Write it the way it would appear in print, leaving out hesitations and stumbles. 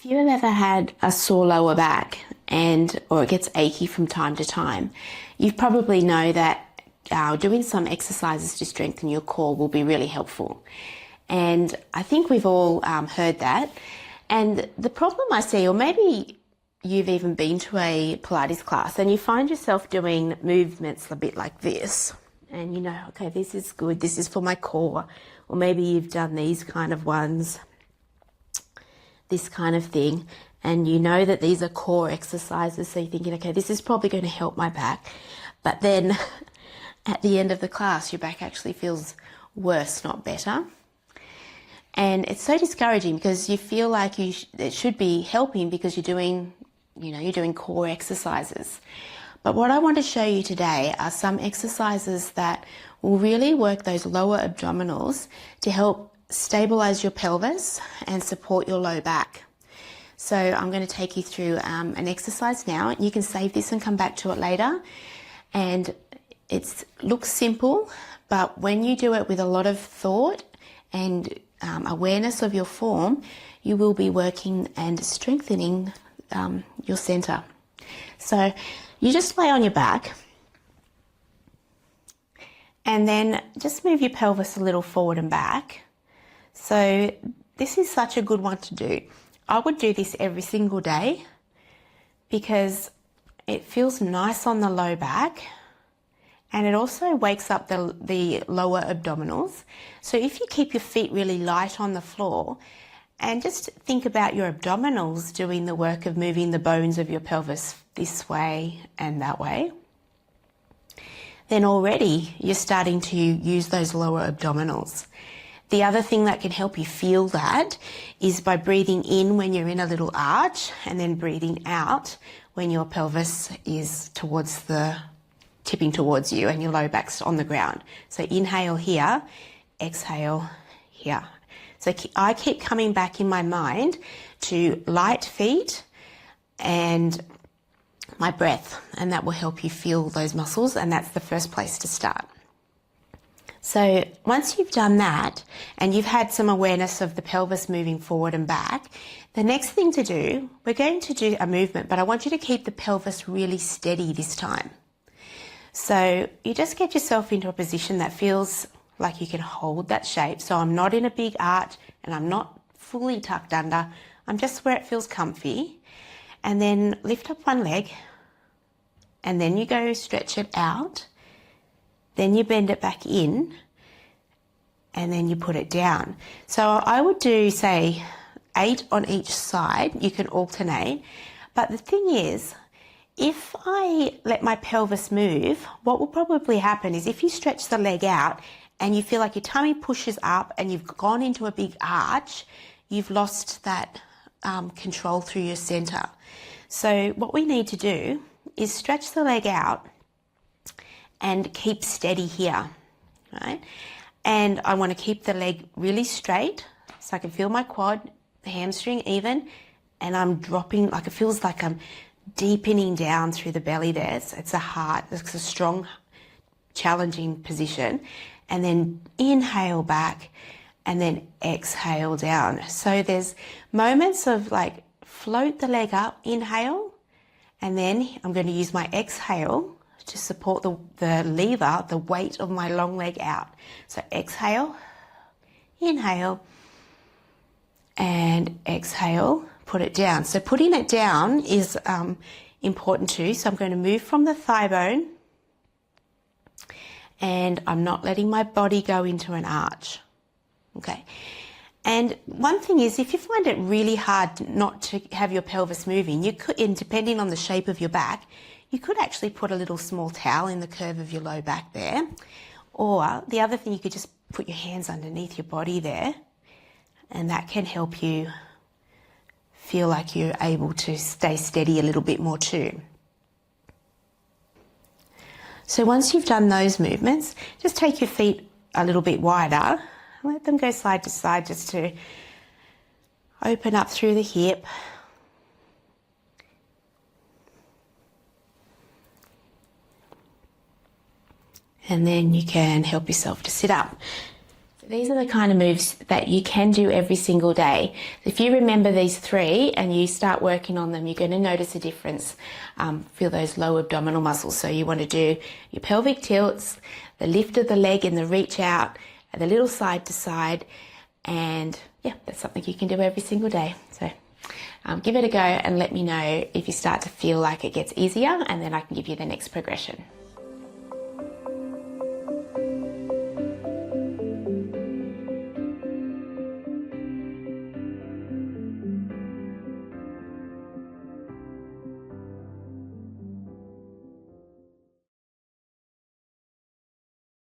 If you've ever had a sore lower back or it gets achy from time to time, you probably know that doing some exercises to strengthen your core will be really helpful. And I think we've all heard that. And the problem I see, or maybe you've even been to a Pilates class and you find yourself doing movements a bit like this. And you know, okay, this is good, this is for my core. Or maybe you've done these kind of ones, this kind of thing, and you know that these are core exercises, so you're thinking, okay, this is probably going to help my back. But then at the end of the class, your back actually feels worse, not better. And it's so discouraging because you feel like it should be helping because you're doing core exercises. But what I want to show you today are some exercises that will really work those lower abdominals to help stabilize your pelvis and support your low back. So I'm going to take you through an exercise now. You can save this and come back to it later. And it looks simple, but when you do it with a lot of thought and awareness of your form, you will be working and strengthening your center. So you just lay on your back and then just move your pelvis a little forward and back. So this is such a good one to do. I would do this every single day because it feels nice on the low back and it also wakes up the lower abdominals. So if you keep your feet really light on the floor and just think about your abdominals doing the work of moving the bones of your pelvis this way and that way, then already you're starting to use those lower abdominals. The other thing that can help you feel that is by breathing in when you're in a little arch and then breathing out when your pelvis is tipping towards you and your low back's on the ground. So inhale here, exhale here. So I keep coming back in my mind to light feet and my breath, and that will help you feel those muscles, and that's the first place to start. So once you've done that and you've had some awareness of the pelvis moving forward and back, the next thing to do, we're going to do a movement, but I want you to keep the pelvis really steady this time. So you just get yourself into a position that feels like you can hold that shape. So I'm not in a big arch and I'm not fully tucked under. I'm just where it feels comfy. And then lift up one leg and then you go stretch it out. Then you bend it back in and then you put it down. So I would do, say, 8 on each side. You can alternate. But the thing is, if I let my pelvis move, what will probably happen is if you stretch the leg out and you feel like your tummy pushes up and you've gone into a big arch, you've lost that control through your center. So what we need to do is stretch the leg out and keep steady here, right? And I want to keep the leg really straight so I can feel my quad, the hamstring even, and I'm dropping, like it feels like I'm deepening down through the belly there. It's a strong, challenging position. And then inhale back and then exhale down. So there's moments of like float the leg up, inhale, and then I'm going to use my exhale to support the lever, the weight of my long leg out. So exhale, inhale, and exhale, put it down. So putting it down is important too. So I'm going to move from the thigh bone and I'm not letting my body go into an arch. Okay. And one thing is, if you find it really hard not to have your pelvis moving, you could, and depending on the shape of your back, you could actually put a little small towel in the curve of your low back there. Or the other thing, you could just put your hands underneath your body there, and that can help you feel like you're able to stay steady a little bit more too. So once you've done those movements, just take your feet a little bit wider. Let them go side to side just to open up through the hip. And then you can help yourself to sit up. These are the kind of moves that you can do every single day. If you remember these 3 and you start working on them, you're going to notice a difference. Feel those low abdominal muscles. So you want to do your pelvic tilts, the lift of the leg and the reach out, and the little side to side. And yeah, that's something you can do every single day. So give it a go and let me know if you start to feel like it gets easier, and then I can give you the next progression.